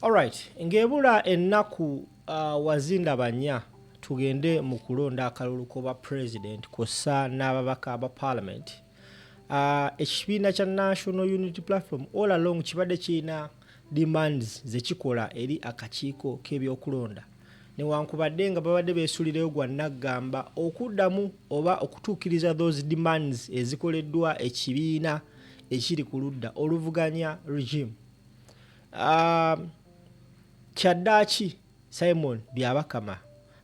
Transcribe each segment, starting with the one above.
Alright, ngebula ennaku wazinda banya tugende mu kulonda akalulu koba president kosa n'ababaka aba parliament. Ekibiina kya National Unity Platform all along kibadde kirina demands zekikola eri akakiiko k'ebyokulonda. Newankubadde nga babadde beesulireyo gwa naggamba okuddamu oba okutuukiriza those demands ezikoleddwa ekibiina ekiri ku ludda oluvuganya regime. Kyaddaaki Simon Byabakama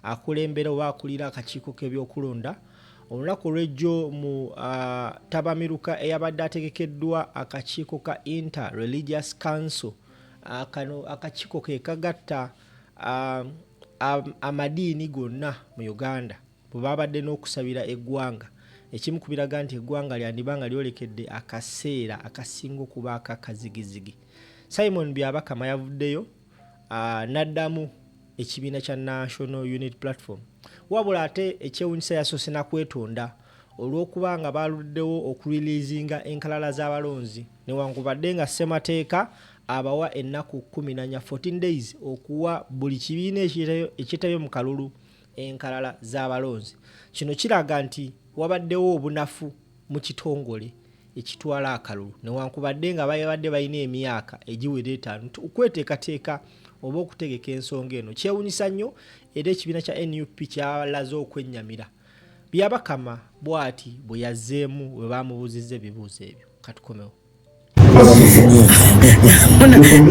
akulembera oba akulira akakiiko k'ebyokulonda olunaku lw'ejjo mu tabamiruka eyabadde ategekeddwa akakiiko ka Inter-Religious Council. Kano akakiiko ke kagatta amadiini gonna mu Uganda bwe babadde n'okusabira eggwanga. Ekimu ku biraga nti eggwanga lyandibanga lyolekedde akaseera akasinga okuba akakazigizigi. Simon Byabakama yavuddeyo n'addamu ekibiina kya National Unity Platform. Wabula ate ekyewuunyisa yasoose nakwetonda olw'okuba nga baluddewo okuriliizinga enkalala z'abalonzi newankubadde nga ssemateeka abawa ennaku 14 14 days okuwa buli kibiina ekitabye mu kalulu enkalala z'abalonzi. Kino kiraga nti wabaddewo obunafu mu kitongole ekitwala akalulu newankubadde nga babadde balina emyaka egiwera 5 okweteekateeka oba okutegeka ensonga eno. Kyewuunyisa nnyo era ekibiina kya NUP kyalaze okwennyamira. Byabakama bw'ati bwe yazzeemu bwe bamubuuzizza ebibuuzo ebyo. Katukomewo.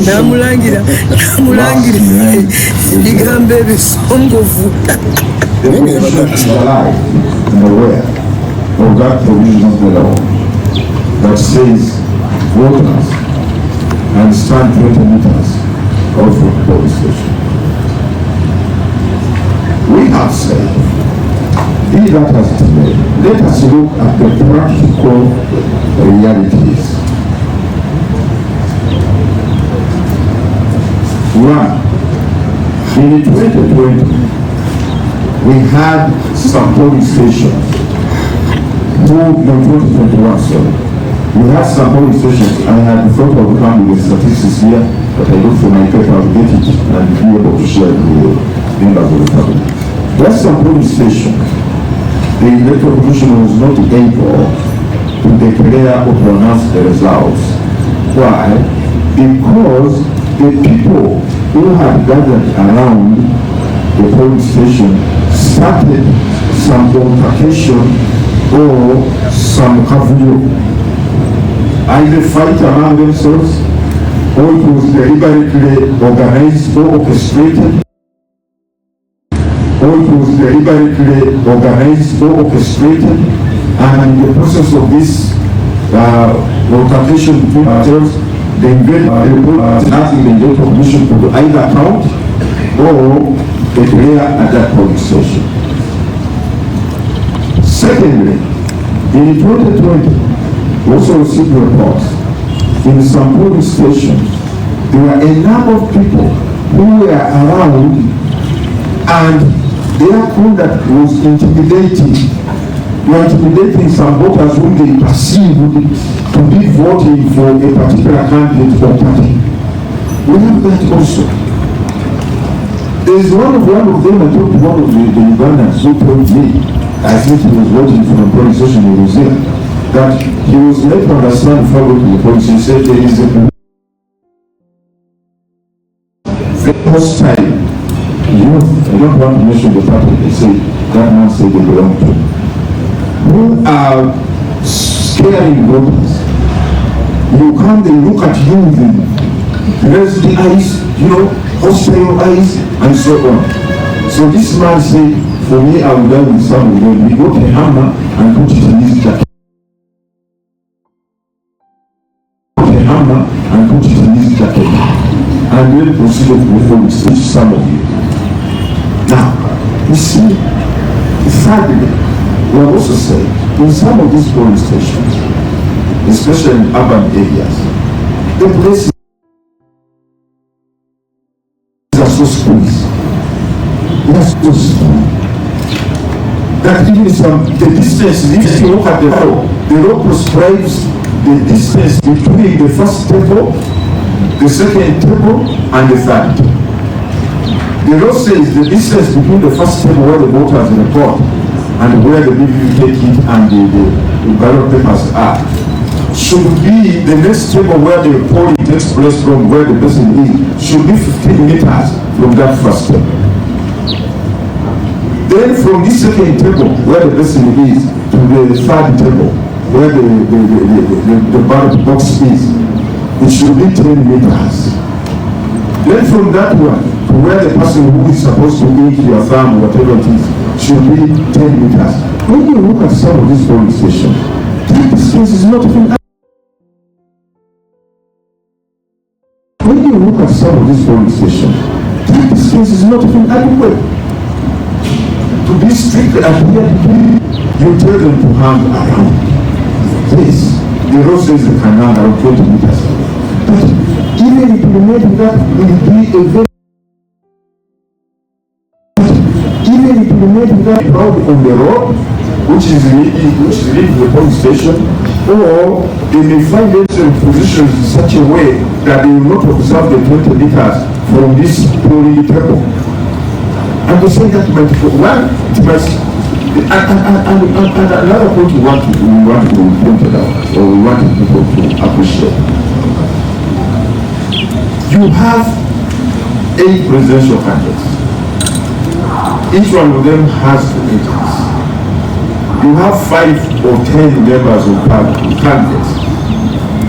Namulangira ebigambo ebisongovu. That says voters and stand 20 meters off from the police station. We have said, be that as it may, let us look at the practical realities. One, in 2020, we had some police stations no 2021, sorry. We have some police stations. I had thought of coming with statistics here, but I look for my paper, I'll get it and be able to share it with the members of the public. That's some police station. The electoral commission was not able to declare or pronounce the results. Why? Because the people who had gathered around the police station started some altercation or some kavuyo. Either fight among themselves, or it was deliberately organized or orchestrated, and in the process of this altercation between ourselves, they invade the report asking the electoral commission to either count or declare at that police station. Secondly, in 2020, we also received reports in some police stations. There were a number of people who were around and their conduct was intimidating. They were intimidating some voters whom they perceived to be voting for a particular candidate or party. We have that also. There is one of them, I talked to one of the Ugandans who told me, I think he was voting for a police station in New Zealand, that he was made to understand before going to the police. He said there is a very hostile youth, I don't want to mention the party, they say that man said they belong to, who are scaring voters. You come, they look at you with crazy eyes, hostile eyes, and so on. So this man said, for me, I will die with some of them. He got a hammer and put it in his jacket. And put it in his jacket and then proceeded with police, which some of you. Now, you see, sadly, we have also said in some of these police stations, especially in urban areas, the places are so squeezed. They are so small that even the distance, if you look at the law prescribes the distance between the first table, the second table, and the third table. The law says the distance between the first table where the voters report and where the BVV take it and the ballot papers are should be the next table where the polling takes place from where the person is should be 15 meters from that first table. Then from this second table where the person is to the third table where the ballot box is, it should be 10 meters. Then from that one to where the person who is supposed to eat your thumb, whatever it is, should be 10 meters. When you look at some of these polling stations, that distance is not even adequate. When you look at some of these polling stations, that distance is not even adequate. To be strict and you tell them to hang around. Yes, the law says they can hang around 20 meters. But even implementing that will be a very crowd on the road, which is leaving the police station, or they may find themselves positioned in such a way that they will not observe the 20 meters from this polling table. And they say that might go well, it must, and another point we want to point it out, or we want people to appreciate. You have 8 presidential candidates. Each one of them has agents. You have 5 or 10 members of candidates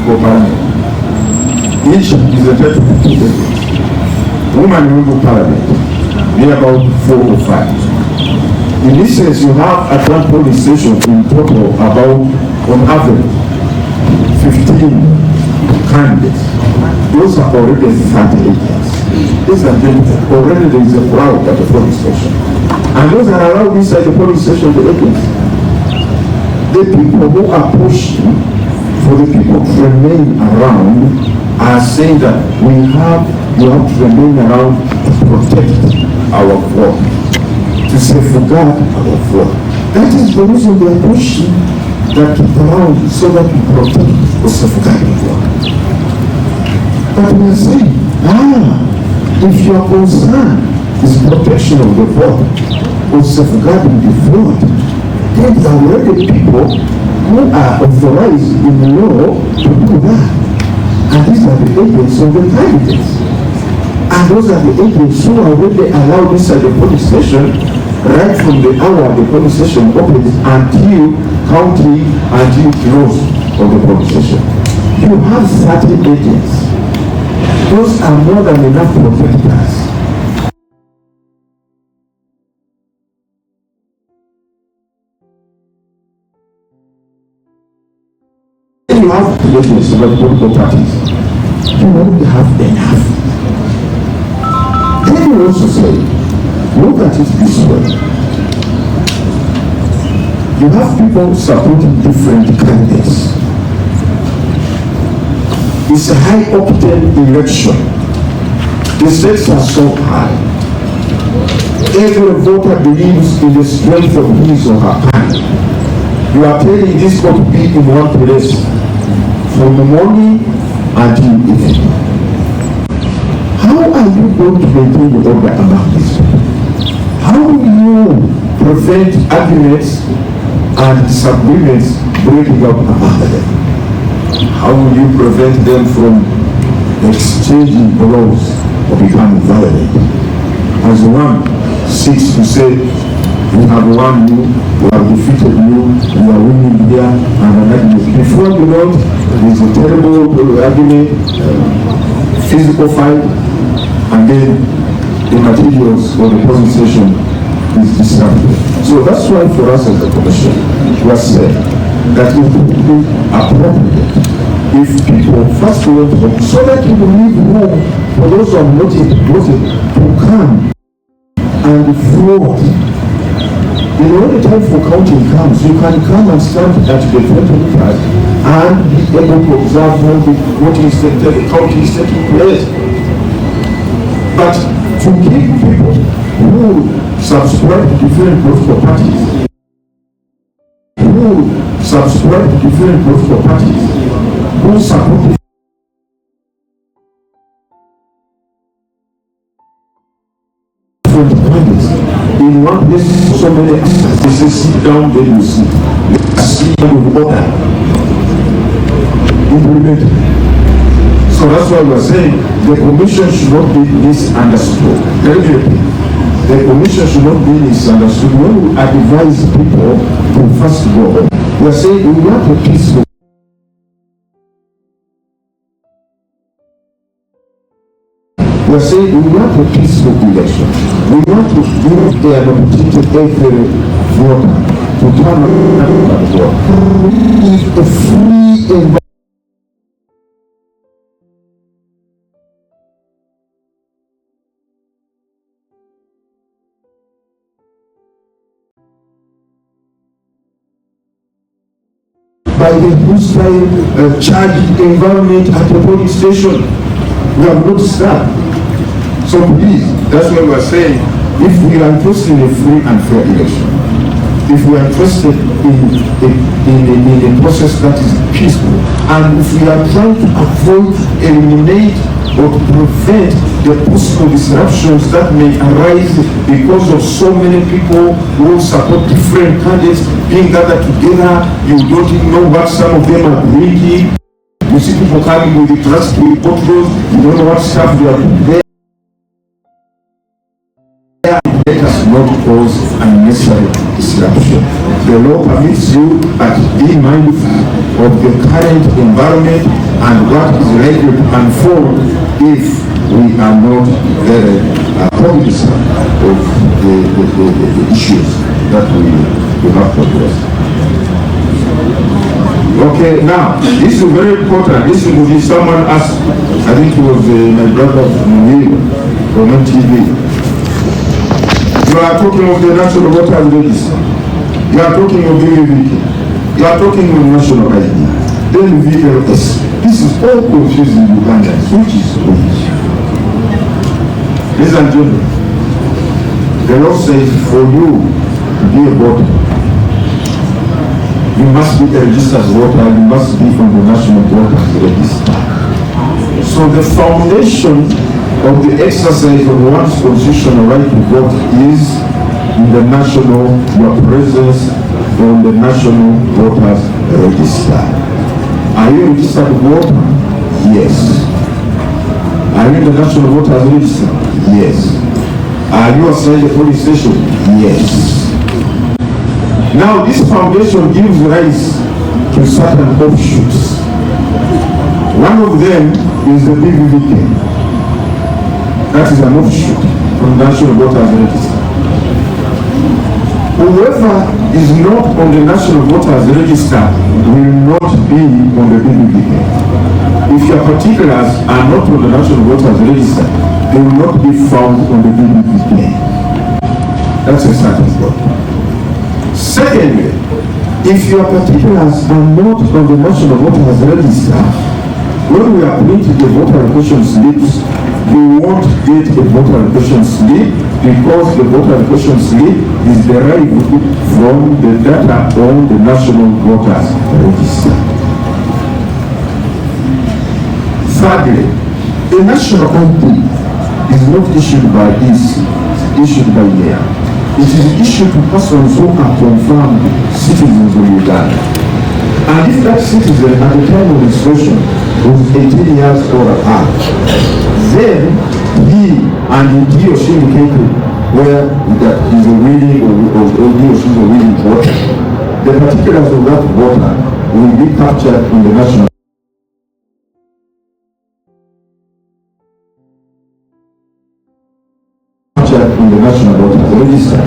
for parliament. Each is entitled to 2 agents. Women in parliament, they are about 4 or 5. In this sense, you have at one polling station in total about, on average, 15 candidates. Those are already 30 agents. These are already there is a crowd at the polling station. And those are allowed inside the polling station, the agents. The people who are pushing for the people to remain around are saying that you have to remain around to protect our vote, to safeguard our vote. That is the reason they are pushing that around so that we protect or safeguard the vote. But we are saying, if your concern is protection of the vote or safeguarding the vote, then there are already people who are authorized in the law to do that. And these are the agents of the candidates. And those are the agents who are already allowed inside the police station right from the hour the police station opens until counting until close of the police station. You have 30 agents. Those are more than enough protectors. You have agents of the political parties. You already have enough. Then you also say, look at it this way. You have people supporting different candidates. It's a high octane election. The stakes are so high. Every voter believes in the strength of his or her party. You are telling this vote to be in one place from the morning until evening. How are you going to maintain the order among these people? How will you prevent arguments and disagreements breaking up among them? How will you prevent them from exchanging blows or becoming violent? As one seeks to say, we have won you, we have defeated you, we are winning here, and an argument. Before you know it, there is a terrible argument, physical fight, and then the materials or the polling station is disrupted. So that's why for us as a commission, we have said that it would be appropriate if people first went home so that you will leave room for those who have not yet voted to come and vote. You know, when the time for counting comes, you can come and stand at the 20 meters and be able to observe when the voting is taking, the counting is taking place. But to give people who subscribe to different political parties, who support candidates. In one place, so many they say sit down, then you sit. See with order. Implemented. So that's why we are saying the commission should not be misunderstood. Very clearly. The commission should not be misunderstood. When we advise people to first go, we are saying we want a peaceful. We are saying we want a peaceful election. We want to give an opportunity to every voter to turn out and vote. We need a free environment. By the hostile charged environment at the police station. We have noticed that. So please, that's why we are saying, if we are interested in a free and fair election, if we are interested in a process that is peaceful, and if we are trying to avoid, eliminate, or to prevent the possible disruptions that may arise because of so many people who support different candidates being gathered together, you don't even know what some of them are drinking. You see people coming with the plastic bottles, you don't know what stuff they are doing there. Let us not cause unnecessary disruption. The law permits you, but be mindful of the current environment and what is likely to unfold if we are not very cognizant of the issues that we have to address. Okay, now, this is very important. This will be someone asked, I think it was my brother from MTV. You are talking of the National Voters Register. You are talking of the VVK. You are talking of National ID. Then VLS. This is all confusing Ugandans. Which is which? Ladies and gentlemen, the law says for you to be a voter, you must be a registered voter, you must be on the National Voters Register. So the foundation of the exercise of one's constitutional right to vote is in the national, your presence on the National Voters Register. Are you a registered voter? Yes. Are you in the National Voters Register? Yes. Are you assigned a police station? Yes. Now this foundation gives rise to certain offshoots. One of them is the BVVK. That is an offshoot from the National Voters Register. Whoever is not on the National Voters Register will not be on the BVVK. If your particulars are not on the National Voters Register, they will not be found on the BVVK. That's a starting point. Secondly, if your particulars are not on the National Voters Register, when we are printing the voter registration slips, we won't get a voter registration slip because the voter registration slip is derived from the data on the National Voters Register. Thirdly, a national ID is not issued by EC, it's issued by mayor. It is issued to persons who are confirmed citizens of Uganda. And if that citizen at the time of registration was 18 years or above, then he or she indicated where that is a willing or he or she is a willing voter. The particulars of that voter will be captured in the national Voters Register.